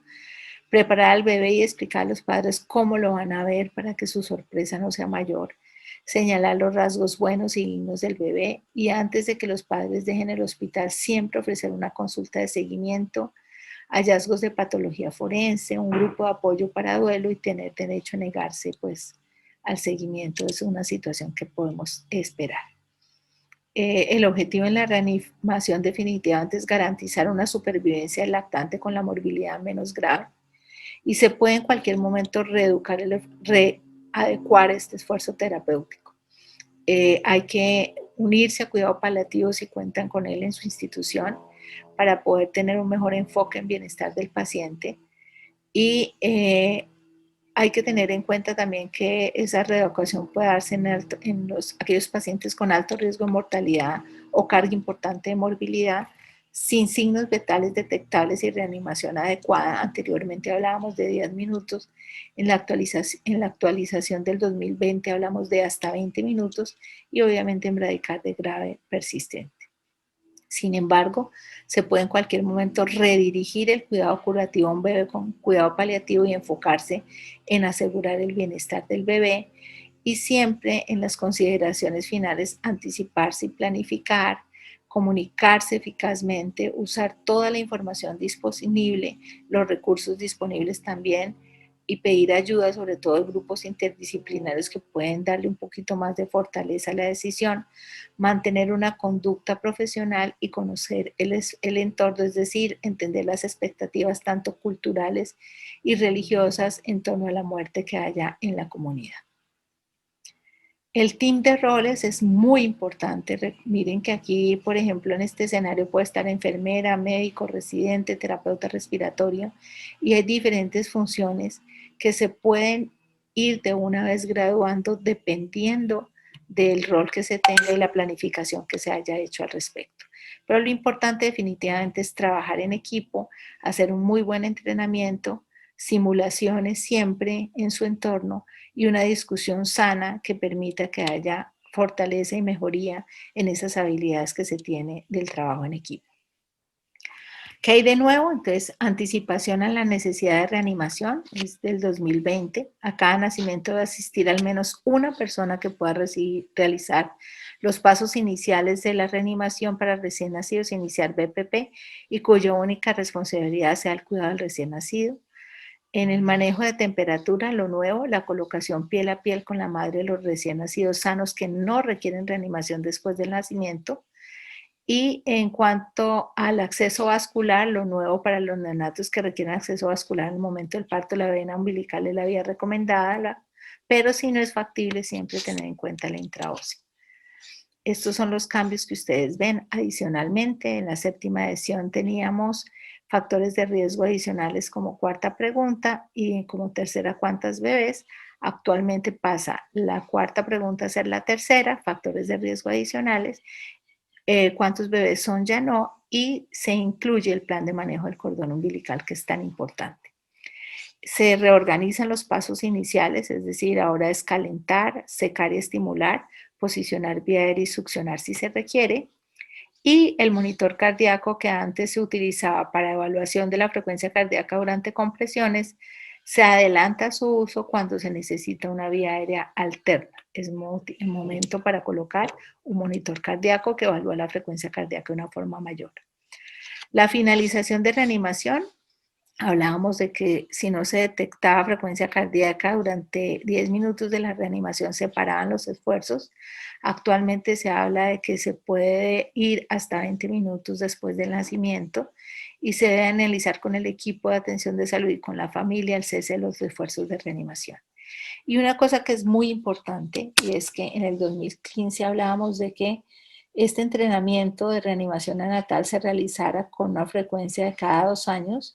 preparar al bebé y explicar a los padres cómo lo van a ver para que su sorpresa no sea mayor, señalar los rasgos buenos y dignos del bebé y antes de que los padres dejen el hospital siempre ofrecer una consulta de seguimiento, hallazgos de patología forense, un grupo de apoyo para duelo y tener derecho a negarse pues al seguimiento. Es una situación que podemos esperar. El objetivo en la reanimación definitivamente es garantizar una supervivencia del lactante con la morbilidad menos grave y se puede en cualquier momento readecuar este esfuerzo terapéutico. Hay que unirse a cuidado paliativo si cuentan con él en su institución para poder tener un mejor enfoque en bienestar del paciente y hay que tener en cuenta también que esa reeducación puede darse en aquellos pacientes con alto riesgo de mortalidad o carga importante de morbilidad, sin signos vitales detectables y reanimación adecuada. Anteriormente hablábamos de 10 minutos, en la actualización del 2020 hablamos de hasta 20 minutos y obviamente en bradicardia grave persistente. Sin embargo, se puede en cualquier momento redirigir el cuidado curativo a un bebé con cuidado paliativo y enfocarse en asegurar el bienestar del bebé y siempre en las consideraciones finales anticiparse y planificar, comunicarse eficazmente, usar toda la información disponible, los recursos disponibles también y pedir ayuda, sobre todo de grupos interdisciplinarios que pueden darle un poquito más de fortaleza a la decisión, mantener una conducta profesional y conocer el entorno, es decir, entender las expectativas tanto culturales y religiosas en torno a la muerte que haya en la comunidad. El team de roles es muy importante. Miren que aquí, por ejemplo, en este escenario puede estar enfermera, médico, residente, terapeuta respiratorio y hay diferentes funciones que se pueden ir de una vez graduando dependiendo del rol que se tenga y la planificación que se haya hecho al respecto. Pero lo importante definitivamente es trabajar en equipo, hacer un muy buen entrenamiento, simulaciones siempre en su entorno y una discusión sana que permita que haya fortaleza y mejoría en esas habilidades que se tiene del trabajo en equipo. ¿Qué hay de nuevo? Entonces, anticipación a la necesidad de reanimación es del 2020. A cada nacimiento debe asistir al menos una persona que pueda realizar los pasos iniciales de la reanimación para recién nacidos, iniciar BPP y cuya única responsabilidad sea el cuidado del recién nacido. En el manejo de temperatura, lo nuevo, la colocación piel a piel con la madre de los recién nacidos sanos que no requieren reanimación después del nacimiento. Y en cuanto al acceso vascular, lo nuevo para los neonatos que requieren acceso vascular en el momento del parto, la vena umbilical es la vía recomendada, pero si no es factible, siempre tener en cuenta la intraósea. Estos son los cambios que ustedes ven. Adicionalmente, en la séptima edición teníamos factores de riesgo adicionales como cuarta pregunta y como tercera, ¿cuántas bebés? Actualmente pasa la cuarta pregunta a ser la tercera, factores de riesgo adicionales, cuántos bebés son ya no, y se incluye el plan de manejo del cordón umbilical que es tan importante. Se reorganizan los pasos iniciales, es decir, ahora es calentar, secar y estimular, posicionar vía aérea y succionar si se requiere. Y el monitor cardíaco que antes se utilizaba para evaluación de la frecuencia cardíaca durante compresiones, se adelanta su uso cuando se necesita una vía aérea alterna. Es el momento para colocar un monitor cardíaco que evalúa la frecuencia cardíaca de una forma mayor. La finalización de reanimación. Hablábamos de que si no se detectaba frecuencia cardíaca durante 10 minutos de la reanimación, se paraban los esfuerzos. Actualmente se habla de que se puede ir hasta 20 minutos después del nacimiento y se debe analizar con el equipo de atención de salud y con la familia el cese de los esfuerzos de reanimación. Y una cosa que es muy importante y es que en el 2015 hablábamos de que este entrenamiento de reanimación neonatal se realizara con una frecuencia de cada 2 años,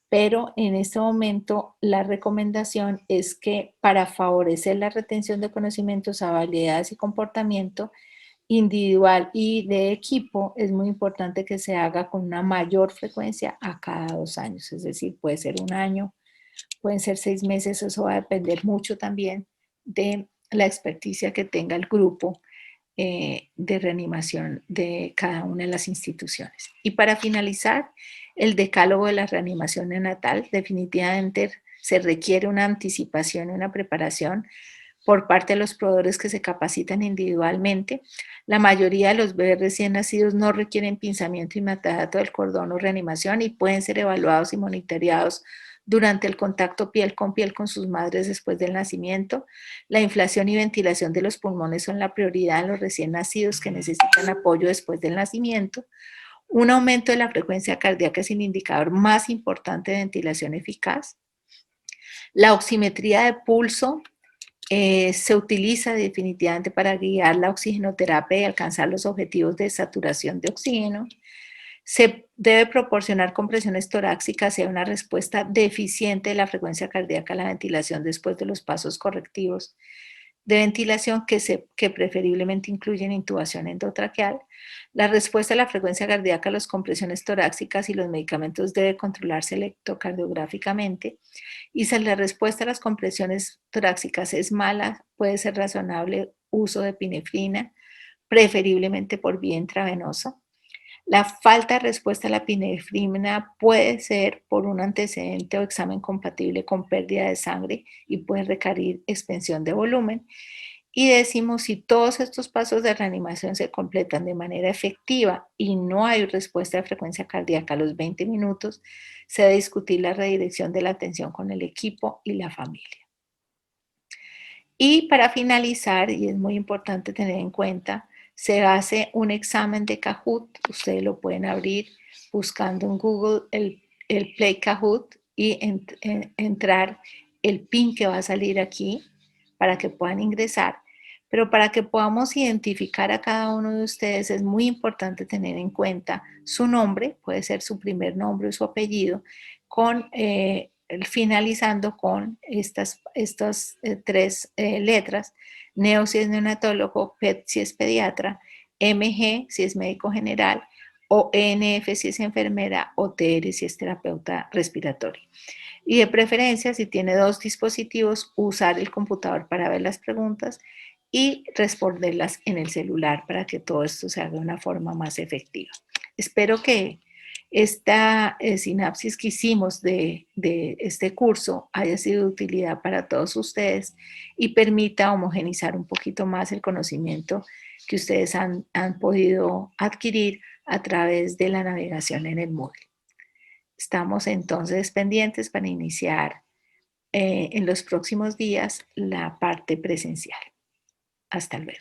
pero en este momento la recomendación es que para favorecer la retención de conocimientos, habilidades y comportamiento individual y de equipo, es muy importante que se haga con una mayor frecuencia a cada 2 años, es decir, puede ser 1 año, pueden ser 6 meses, eso va a depender mucho también de la experticia que tenga el grupo de reanimación de cada una de las instituciones. Y para finalizar, el decálogo de la reanimación neonatal, definitivamente se requiere una anticipación y una preparación por parte de los proveedores que se capacitan individualmente. La mayoría de los bebés recién nacidos no requieren pinzamiento y metadato del cordón o reanimación y pueden ser evaluados y monitoreados durante el contacto piel con sus madres después del nacimiento. La inflación y ventilación de los pulmones son la prioridad en los recién nacidos que necesitan apoyo después del nacimiento. Un aumento de la frecuencia cardíaca es el indicador más importante de ventilación eficaz. La oximetría de pulso se utiliza definitivamente para guiar la oxigenoterapia y alcanzar los objetivos de saturación de oxígeno. Se debe proporcionar compresiones torácicas y hay una respuesta deficiente de la frecuencia cardíaca a la ventilación después de los pasos correctivos de ventilación que preferiblemente incluyen intubación endotraqueal. La respuesta a la frecuencia cardíaca, las compresiones torácicas y los medicamentos debe controlarse electrocardiográficamente. Y si la respuesta a las compresiones torácicas es mala, puede ser razonable uso de epinefrina, preferiblemente por vía intravenosa. La falta de respuesta a la epinefrina puede ser por un antecedente o examen compatible con pérdida de sangre y puede requerir extensión de volumen. Y decimos, si todos estos pasos de reanimación se completan de manera efectiva y no hay respuesta de frecuencia cardíaca a los 20 minutos, se debe discutir la redirección de la atención con el equipo y la familia. Y para finalizar, y es muy importante tener en cuenta, se hace un examen de Kahoot. Ustedes lo pueden abrir buscando en Google el Play Kahoot y entrar el PIN que va a salir aquí para que puedan ingresar. Pero para que podamos identificar a cada uno de ustedes es muy importante tener en cuenta su nombre, puede ser su primer nombre o su apellido, con finalizando con estas tres letras: neo si es neonatólogo, PET si es pediatra, MG si es médico general, o ENF si es enfermera, o TR si es terapeuta respiratorio. Y de preferencia, si tiene dos dispositivos, usar el computador para ver las preguntas y responderlas en el celular para que todo esto se haga de una forma más efectiva. Espero que esta sinapsis que hicimos de este curso haya sido de utilidad para todos ustedes y permita homogenizar un poquito más el conocimiento que ustedes han podido adquirir a través de la navegación en el Moodle. Estamos entonces pendientes para iniciar en los próximos días la parte presencial. Hasta luego.